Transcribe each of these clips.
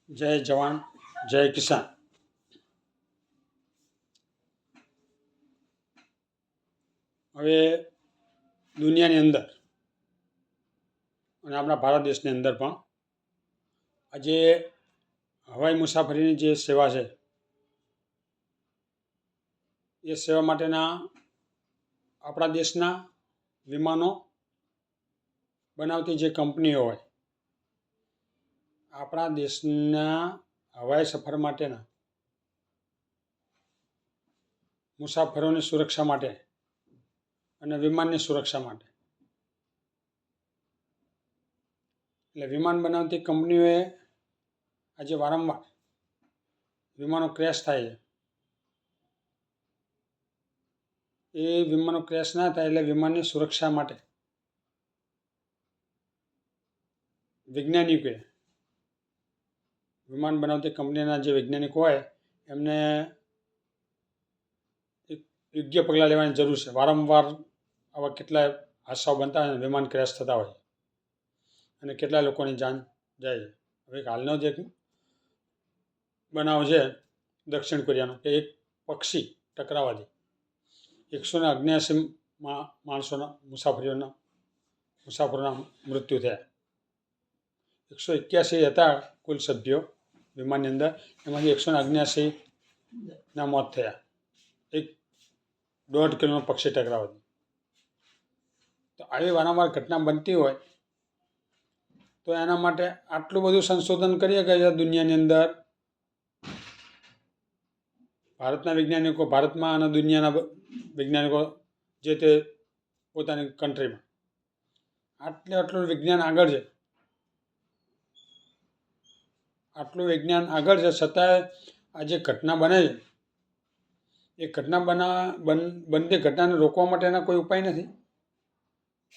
જય જવાન જય કિસાન. હવે દુનિયાની અંદર અને આપણા ભારત દેશની અંદર પણ આજે હવાઈ મુસાફરીની જે સેવા છે એ સેવા માટેના આપણા દેશના વિમાનો બનાવતી જે કંપનીઓ હોય, આપણા દેશના હવાઈ સફર માટેના મુસાફરોની સુરક્ષા માટે અને વિમાનની સુરક્ષા માટે, એટલે વિમાન બનાવતી કંપનીઓએ આજે વારંવાર વિમાનો ક્રેશ થાય છે. એ વિમાનો ક્રેશ ના થાય એટલે વિમાનની સુરક્ષા માટે વૈજ્ઞાનિકોએ, વિમાન બનાવતી કંપનીના જે વૈજ્ઞાનિકો હોય એમને યોગ્ય પગલાં લેવાની જરૂર છે. વારંવાર આવા કેટલાય હાદસાઓ બનતા હોય, વિમાન ક્રેશ થતા હોય અને કેટલાય લોકોની જાન જાય છે. હવે હાલનો જે બનાવ છે દક્ષિણ કોરિયાનો, કે એક પક્ષી ટકરાવાથી 179 માણસોના મુસાફરોના મૃત્યુ થયા. 181 હતા કુલ સભ્યો વિમાનની અંદર, એમાંથી 179ના મોત થયા એક 1.5 કિલોનો પક્ષી ટકરાવાથી. તો આવી વારંવાર ઘટના બનતી હોય તો એના માટે આટલું બધું સંશોધન કરીએ કે દુનિયાની અંદર ભારતના વૈજ્ઞાનિકો, ભારતમાં અને દુનિયાના વૈજ્ઞાનિકો જે તે પોતાની કન્ટ્રીમાં આટલું વિજ્ઞાન આગળ છે, આટલું વિજ્ઞાન આગળ છે, છતાંય આ જે ઘટના બને છે એ ઘટના બનતી ઘટનાને રોકવા માટેના કોઈ ઉપાય નથી.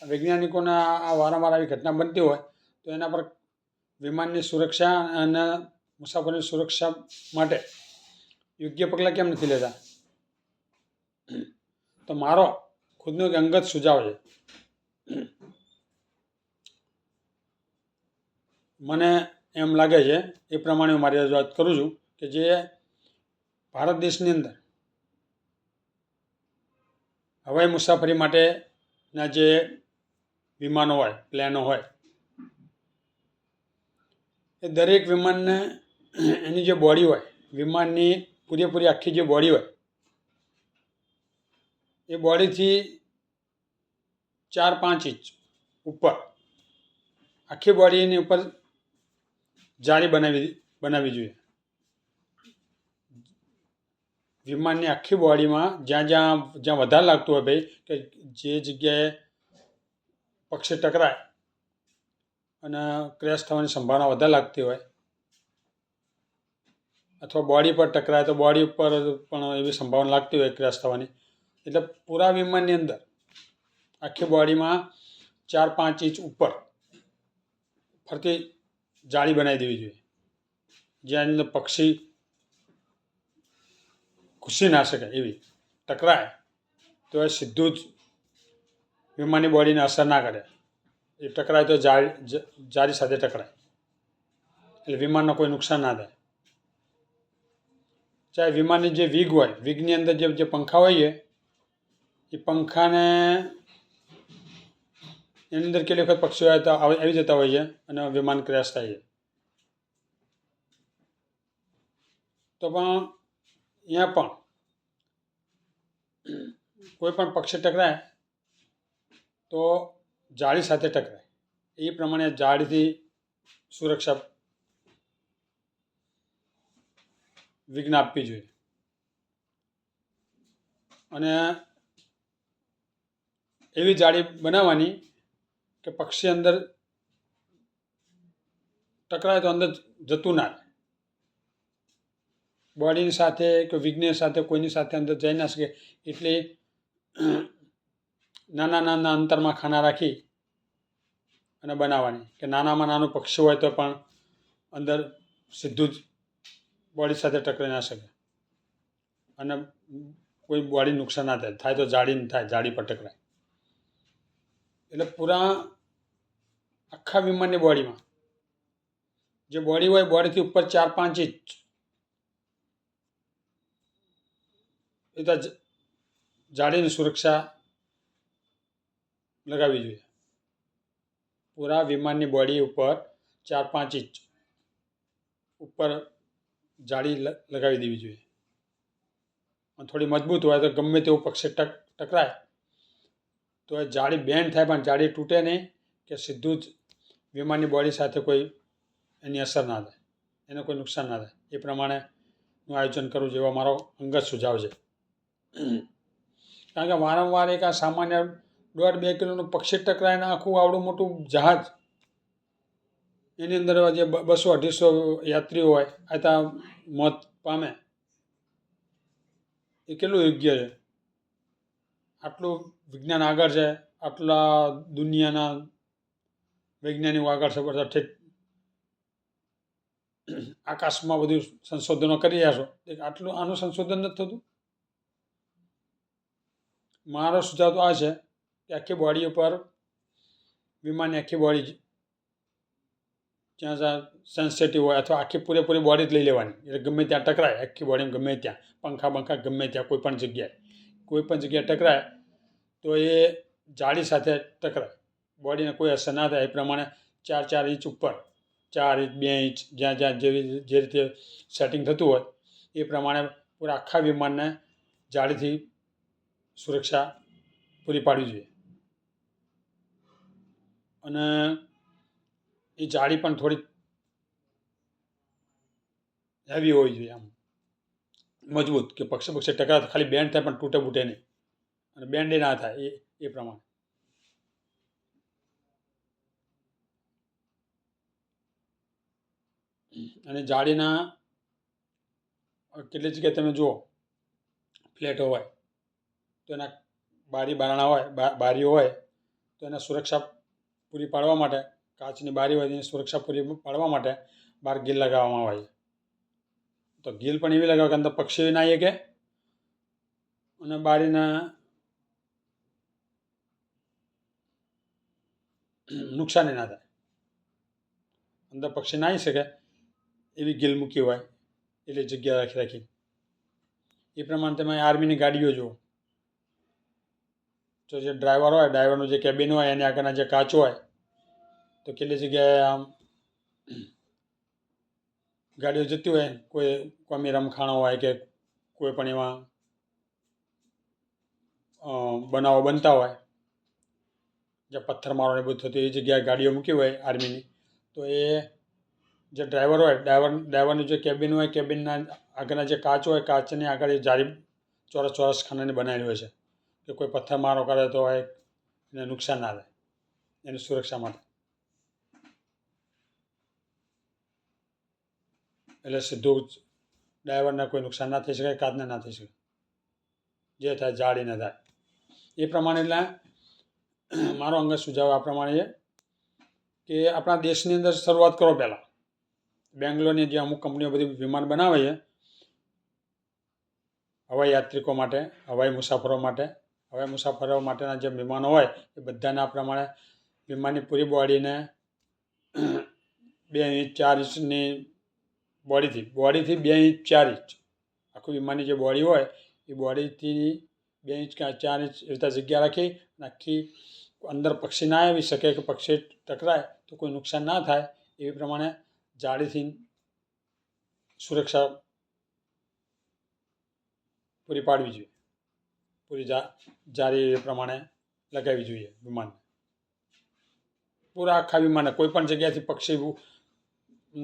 વૈજ્ઞાનિકોના આ વારંવાર આવી ઘટના બનતી હોય તો એના પર વિમાનની સુરક્ષા અને મુસાફરીની સુરક્ષા માટે યોગ્ય પગલાં કેમ નથી લેતા? તો મારો ખુદનો એક અંગત સુઝાવ છે. મને એમ લાગે છે એ પ્રમાણે હું મારી રજૂઆત કરું છું કે જે ભારત દેશની અંદર હવાઈ મુસાફરી માટેના જે વિમાનો હોય, પ્લેનો હોય, એ દરેક વિમાનને એની જે બોડી હોય, વિમાનની પૂરેપૂરી આખી જે બોડી હોય એ બોડીથી 4-5 ઇંચ ઉપર આખી બોડીની ઉપર જાળી બનાવવી જોઈએ. વિમાનની આખી બોડીમાં જ્યાં વધારે લાગતું હોય, ભાઈ કે જે જગ્યાએ પક્ષી ટકરાય અને ક્રેશ થવાની સંભાવના વધારે લાગતી હોય, અથવા બોડી પર ટકરાય તો બોડી ઉપર પણ એવી સંભાવના લાગતી હોય ક્રેશ થવાની, એટલે પૂરા વિમાનની અંદર આખી બોડીમાં 4-5 ઇંચ ઉપર ફરતી જાળી બનાવી દેવી જોઈએ, જ્યાં અંદર પક્ષી ઘૂસી ના શકે એવી. ટકરાય તો એ સીધું જ વિમાનની બોડીને અસર ના કરે. એ ટકરાય તો જાળી સાથે ટકરાય, એટલે વિમાનને કોઈ નુકસાન ના થાય. ચાહે વિમાનની જે વિગ હોય, વિગની અંદર જે પંખા હોય એ પંખાને એની અંદર કેટલી વખત પક્ષીઓ આવી જતા હોય છે અને વિમાન ક્રેશ થાય છે. તો પણ અહીંયા પણ કોઈ પણ પક્ષી ટકરાય તો જાળી સાથે ટકરાય, એ પ્રમાણે જાળીથી સુરક્ષા વિઘ્ન આપવી જોઈએ. અને એવી જાળી બનાવવાની કે પક્ષી અંદર ટકરાય તો અંદર જતું ના રહે, બોડીની સાથે કે વિઘ્ન સાથે કોઈની સાથે અંદર જઈ ના શકે. એટલે નાના અંતરમાં ખાના રાખી અને બનાવવાની, કે નાનામાં નાનું પક્ષી હોય તો પણ અંદર સીધું જ બોડી સાથે ટકરાઈ ના શકે અને કોઈ બોડી નુકસાન ના થાય તો જાળી પર ટકરાય. એટલે પૂરા આખા વિમાનની બોડીમાં જે બોડી હોય બોડીથી ઉપર 4-5 ઇંચ એ તો જાળીની સુરક્ષા લગાવવી જોઈએ. પૂરા વિમાનની બોડી ઉપર 4-5 ઇંચ ઉપર જાળી લગાવી દેવી જોઈએ. અને થોડી મજબૂત હોય તો ગમે તેવું પક્ષી ટકરાય તો એ જાળી બેન્ડ થાય પણ જાળી તૂટે નહીં કે સીધું જ વિમાનની બોડી સાથે કોઈ એની અસર ના થાય, એને કોઈ નુકસાન ના થાય. એ પ્રમાણેનું આયોજન કરવું જેવો મારો અંગત સુઝાવ છે. કારણ કે વારંવાર એક આ સામાન્ય 1.5-2 કિલોનું પક્ષી ટકરાઈને આખું આવડું મોટું જહાજ એની અંદર જે 200-250 યાત્રીઓ હોય આ ત્યાં મોત પામે એ કેટલું યોગ્ય છે? આટલું વિજ્ઞાન આગળ છે, આટલા દુનિયાના વૈજ્ઞાનિકો આગળ છે, બધા ઠેઠ આકાશમાં બધું સંશોધનો કરી રહ્યા છો, આટલું આનું સંશોધન નથી થતું. મારો સુઝાવ તો આ છે કે આખી બોડી ઉપર વિમાનની આખી બોડી જ્યાં સેન્સિટિવ હોય અથવા આખી પૂરેપૂરી બોડી જ લઈ લેવાની, એટલે ગમે ત્યાં ટકરાય આખી બોડીમાં, ગમે ત્યાં પંખા ગમે ત્યાં કોઈ પણ જગ્યાએ ટકરાય તો એ જાળી સાથે ટકરાય, બોડીને કોઈ અસર ના થાય. એ પ્રમાણે 4-4 ઇંચ ઉપર, 4 ઇંચ, 2 ઇંચ જ્યાં જે રીતે સેટિંગ થતું હોય એ પ્રમાણે પૂરા આખા વિમાનને જાળીથી સુરક્ષા પૂરી પાડવી જોઈએ. અને એ જાળી પણ થોડી હેવી હોવી જોઈએ, આમ મજબૂત કે પક્ષી ટકરાય ખાલી બેન્ડ થાય પણ તૂટે બૂટે નહીં અને બેન્ડે ના થાય એ પ્રમાણે. અને જાળીના કેટલી જગ્યાએ તમે જુઓ ફ્લેટ હોય તો એના બારણા હોય, બારીઓ હોય તો એને સુરક્ષા પૂરી પાડવા માટે, કાચની બારી હોય તેની સુરક્ષા પૂરી પાડવા માટે બહાર ગીલ લગાવવામાં આવે છે. તો ગીલ પણ એવી લગાવે કે અંદર પક્ષી ના શકે અને બારીના નુકસાની ના થાય. અંદર પક્ષી ના આવી શકે એવી ગીલ મૂકી હોય એટલી જગ્યા રાખી. એ પ્રમાણે તમે આર્મીની ગાડીઓ જુઓ તો જે ડ્રાઈવર હોય, ડ્રાઈવરનું જે કેબિન હોય એની આગળના જે કાચ હોય તો કેટલી જગ્યાએ આમ ગાડીઓ જતી હોય, કોઈ કોમી રમખાણો હોય કે કોઈ પણ એવા બનાવો બનતા હોય જ્યાં પથ્થરમારો ને બધું થતું, એ જગ્યાએ ગાડીઓ મૂકી હોય આર્મીની, તો એ જે ડ્રાઈવર હોય, ડ્રાઈવરનું જે કેબિન હોય, કેબિનના આગળના જે કાચ હોય, કાચની આગળ એ જાળી ચોરસ ખાનાની બનાવેલી હોય છે કે કોઈ પથ્થરમારો કરે તો એને નુકસાન ના થાય, એની સુરક્ષા માટે. એટલે સીધું જ ડ્રાઈવરને કોઈ નુકસાન ના થઈ શકે, કાચને ના થઈ શકે, જે થાય જાળીને થાય. એ પ્રમાણે એટલે મારો અંગત સુઝાવ આ પ્રમાણે છે કે આપણા દેશની અંદર શરૂઆત કરો. પહેલાં બેંગ્લોરની જે અમુક કંપનીઓ બધી વિમાન બનાવે છે હવાઈ યાત્રિકો માટે, હવાઈ મુસાફરો માટેના જે વિમાનો હોય એ બધાના પ્રમાણે વિમાનની પૂરી બોડીને 2 ઇંચ 4 ઇંચની બોડીથી 2 ઇંચ 4 ઇંચ આખું વિમાનની જે બોડી હોય એ બોડીથી 2 ઇંચ કે 4 ઇંચ એ રીતે જગ્યા રાખી અને આખી અંદર પક્ષી ના આવી શકે કે પક્ષી ટકરાય તો કોઈ નુકસાન ના થાય એવી પ્રમાણે જાળીથી સુરક્ષા પૂરી પાડવી જોઈએ. પૂરી જાળી એ પ્રમાણે લગાવવી જોઈએ વિમાનને. પૂરા આખા વિમાનને કોઈ પણ જગ્યાએથી પક્ષીનું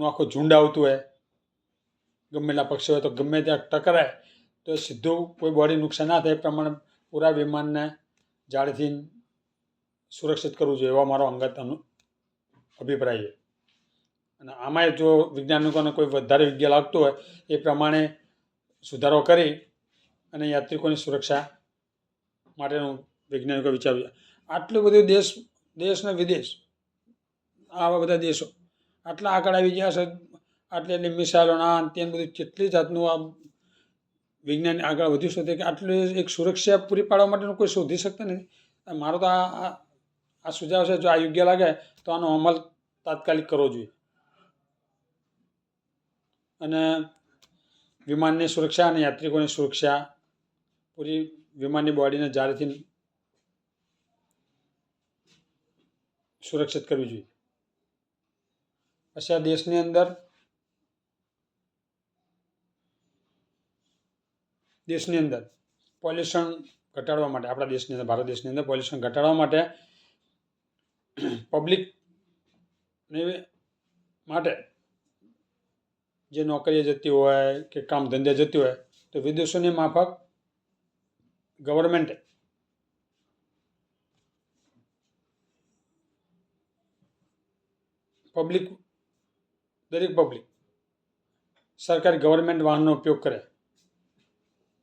આખું ઝુંડ આવતું હોય, ગમે તેટલા પક્ષી હોય તો ગમે ત્યાં ટકરાય તો સીધું કોઈ બોડી નુકસાન ના થાય એ પ્રમાણે પૂરા વિમાનને જાળીથી સુરક્ષિત કરવું જોઈએ એવો મારો અંગત અભિપ્રાય છે. અને આમાંય જો વૈજ્ઞાનિકોને કોઈ વધારે યોગ્ય લાગતું હોય એ પ્રમાણે સુધારો કરી અને યાત્રિકોની સુરક્ષા માટેનું વૈજ્ઞાનિકો વિચાર્યું છે. આટલું બધું દેશ ને વિદેશ, આવા બધા દેશો આટલા આગળ આવી ગયા છે, આટલી મિસાઇલોના તેમ બધું કેટલી જાતનું આ વિજ્ઞાન આગળ વધ્યું છે કે આટલી એક સુરક્ષા પૂરી પાડવા માટેનું કોઈ શોધી શકતા નથી. મારો તો આ સુઝાવ છે, જો આ યોગ્ય લાગે તો આનો અમલ તાત્કાલિક કરવો જોઈએ. અને વિમાનની સુરક્ષા અને યાત્રિકોની સુરક્ષા પૂરી વિમાનની બોડીને જાળીથી સુરક્ષિત કરવી જોઈએ. પછી આ દેશની અંદર પોલ્યુશન ઘટાડવા માટે, આપણા દેશની અંદર, ભારત દેશની અંદર પોલ્યુશન ઘટાડવા માટે પબ્લિકને માટે જે નોકરીએ જતી હોય કે કામ ધંધે જતી હોય તો વિદેશોની માફક ગવર્મેન્ટે દરેક પબ્લિક સરકારી ગવર્મેન્ટ વાહનનો ઉપયોગ કરે.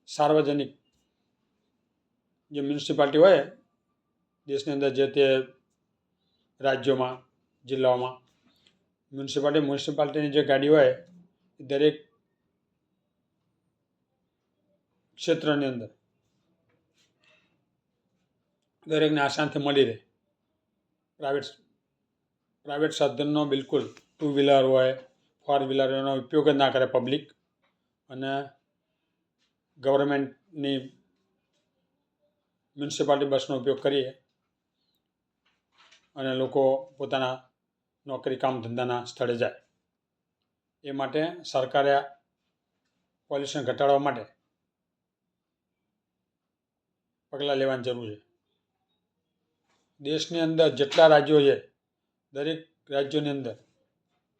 સાર્વજનિક જે મ્યુનિસિપાલિટી હોય દેશની અંદર, જે તે રાજ્યોમાં, જિલ્લાઓમાં મ્યુનિસિપાલિટીની જે ગાડી હોય એ દરેક ક્ષેત્રની અંદર દરેકને આસાનથી મળી રહે. પ્રાઇવેટ સાધનનો બિલકુલ, ટુ વ્હીલર હોય, ફોર વ્હીલર, એનો ઉપયોગ જ ના કરે પબ્લિક, અને ગવર્મેન્ટની મ્યુનિસિપાલિટી બસનો ઉપયોગ કરીએ અને લોકો પોતાના નોકરી કામ ધંધાના સ્થળે જાય. એ માટે સરકારે પોલ્યુશન ઘટાડવા માટે પગલાં લેવાની જરૂર છે. દેશની અંદર જેટલા રાજ્યો છે, દરેક રાજ્યોની અંદર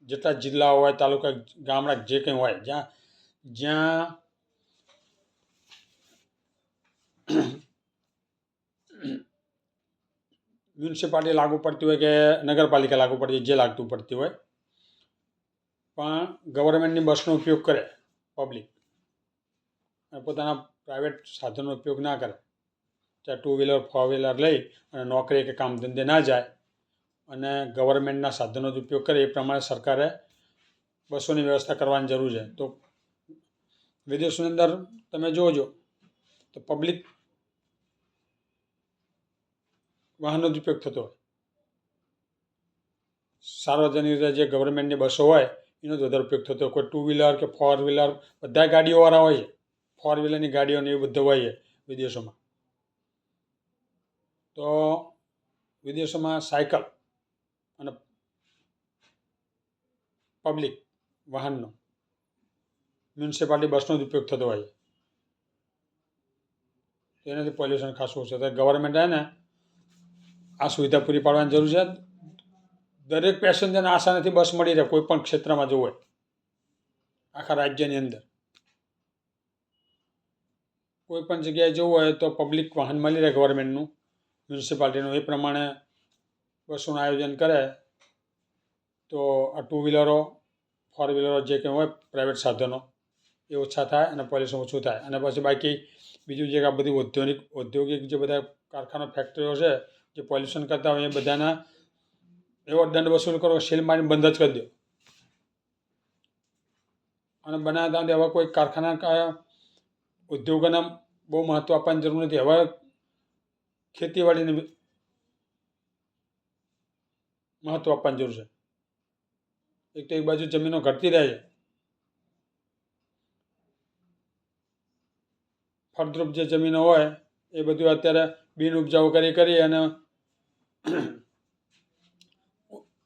જેટલા જિલ્લાઓ હોય, તાલુકા, ગામડા, જે કંઈ હોય, જ્યાં મ્યુનિસિપાલિટી લાગુ પડતી હોય કે નગરપાલિકા લાગુ પડતી હોય, જે લાગતું પડતી હોય, પણ ગવર્મેન્ટની બસનો ઉપયોગ કરે પબ્લિક, અને પોતાના પ્રાઇવેટ સાધનનો ઉપયોગ ના કરે, ચાહે ટુ વ્હીલર, ફોર વ્હીલર લઈ અને નોકરી કે કામ ધંધે ના જાય અને ગવર્મેન્ટના સાધનનો જ ઉપયોગ કરે, એ પ્રમાણે સરકારે બસોની વ્યવસ્થા કરવાની જરૂર છે. તો વિદેશોની અંદર તમે જોજો તો પબ્લિક વાહનનો જ ઉપયોગ થતો હોય. સાર્વજનિક રીતે જે ગવર્મેન્ટની બસો હોય એનો જ વધારે ઉપયોગ થતો હોય. કોઈ ટુ વ્હીલર કે ફોર વ્હીલર, બધા ગાડીઓવાળા હોય છે, ફોર વ્હીલરની ગાડીઓને એ બધું હોય છે વિદેશોમાં. તો વિદેશોમાં સાયકલ અને પબ્લિક વાહનનો, મ્યુનિસિપાલિટી બસનો જ ઉપયોગ થતો હોય છે. એનાથી પોલ્યુશન ખાસું ઓછું થાય. ગવર્મેન્ટે આ સુવિધા પૂરી પાડવાની જરૂર છે. દરેક પેસેન્જરને આસાનીથી બસ મળી રહે, કોઈ પણ ક્ષેત્રમાં જવું હોય આખા રાજ્યની અંદર. કોઈ પણ જગ્યાએ જવું હોય તો પબ્લિક વાહન મળી રહે ગવર્મેન્ટનું, મ્યુનિસિપાલિટીનું. એ પ્રમાણે બસોનું આયોજન કરે તો આ ટુ વ્હીલરો, ફોર વ્હીલરો, જે કંઈ હોય પ્રાઇવેટ સાધનો, એ ઓછા થાય અને પોલ્યુશન ઓછું થાય. અને પછી બાકી બીજું જે આ બધી ઔદ્યોગિક જે બધા કારખાના, ફેક્ટરીઓ છે જે પોલ્યુશન કરતા હોય, એ બધાના એવો દંડ વસૂલ કરો, સીલ મારીને બંધ જ કરી દો. અને બનાવતા હવે કોઈ કારખાના, ઉદ્યોગોને બહુ મહત્ત્વ આપવાની જરૂર નથી. હવે ખેતીવાડીને મહત્ત્વ આપવાની જરૂર છે. એક તો એક બાજુ જમીનો ઘટતી રહે છે, ફળદ્રુપ જે જમીનો હોય એ બધું અત્યારે બિન ઉપજાઉ કરી અને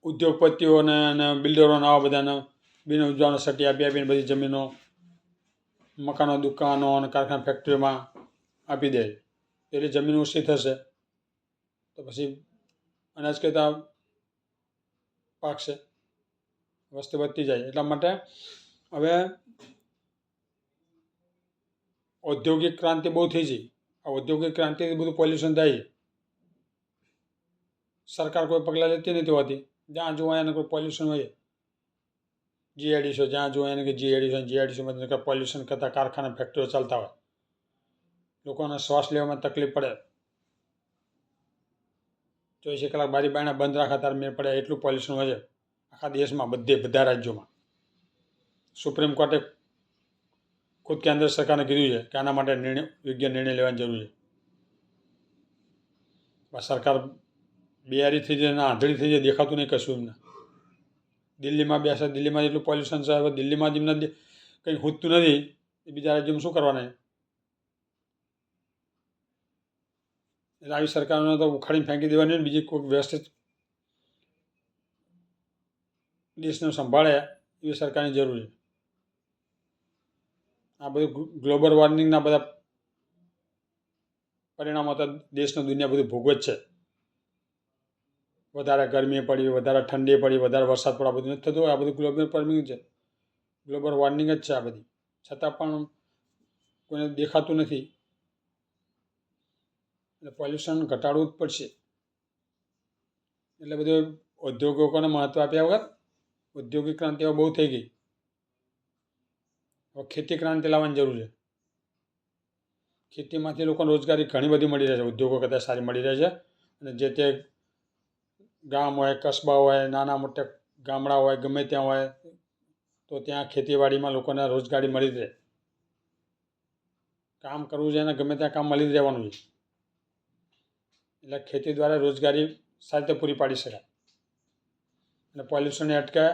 ઉદ્યોગપતિઓને અને બિલ્ડરોને આવા બધાને બિન ઉપજાઉને સટ્ટી આપીને બધી જમીનો મકાનો, દુકાનો અને કારખાના, ફેક્ટરીઓમાં આપી દે. એટલે જમીન ઓછી થશે તો પછી અનાજ કરતાં પાકશે, વસ્તી વધતી જાય. એટલા માટે હવે ઔદ્યોગિક ક્રાંતિ બહુ થઈ છે. આ ઔદ્યોગિક ક્રાંતિથી બધું પોલ્યુશન થાય છે. સરકાર કોઈ પગલાં લેતી નથી હોતી. જ્યાં જોવા એને કોઈ પોલ્યુશન હોય, જીઆઈડીસીઓ, જ્યાં જોવા એને કે જીઆઈડીસીમાં પોલ્યુશન કરતાં કારખાના, ફેક્ટરીઓ ચાલતા હોય, લોકોને શ્વાસ લેવામાં તકલીફ પડે, 24 કલાક બારી બારણા બંધ રાખે ત્યારે મેળ પડે એટલું પોલ્યુશન હોય છે આખા દેશમાં, બધા રાજ્યોમાં. સુપ્રીમ કોર્ટે ખુદ કેન્દ્ર સરકારને કીધું છે કે આના માટે યોગ્ય નિર્ણય લેવાની જરૂર છે. સરકાર બિયારી થઈ જાય, આંધળી થઈ જાય, દેખાતું નહીં કશું એમને. દિલ્હીમાં બેસે, દિલ્હીમાં એટલું પોલ્યુશન છે, હવે દિલ્હીમાં જેમને કંઈ ખૂટતું નથી એ બીજા રાજ્યોમાં શું કરવાના? એટલે આવી સરકારોને તો ઉખાડીને ફેંકી દેવાની હોય ને બીજી કોઈ વ્યવસ્થિત દેશને સંભાળે એવી સરકારની જરૂર છે. આ બધું ગ્લોબલ વોર્મિંગના બધા પરિણામો તો દેશને દુનિયા બધું ભોગવે જ છે. વધારે ગરમી પડી, વધારે ઠંડી પડી, વધારે વરસાદ પડે, આ બધું નથી થતું. આ બધું ગ્લોબલ વોર્મિંગ છે, ગ્લોબલ વોર્મિંગ જ છે આ બધી. છતાં પણ કોઈને દેખાતું નથી. એટલે પોલ્યુશન ઘટાડવું જ પડશે. એટલે બધું ઉદ્યોગોને મહત્ત્વ આપ્યા વગર ઔદ્યોગિક ક્રાંતિઓ બહુ થઈ ગઈ. હવે ખેતી ક્રાંતિ લાવવાની જરૂર છે. ખેતીમાંથી લોકોને રોજગારી ઘણી બધી મળી રહે છે, ઉદ્યોગો કરતાં સારી મળી રહે છે. અને જે તે ગામ હોય, કસ્બા હોય, નાના મોટા ગામડા હોય, ગમે ત્યાં હોય તો ત્યાં ખેતીવાડીમાં લોકોને રોજગારી મળી રહે. કામ કરવું છે અને ગમે ત્યાં કામ મળી જ રહેવાનું છે. એટલે ખેતી દ્વારા રોજગારી સારી રીતે પૂરી પાડી શકાય અને પોલ્યુશનને અટકાય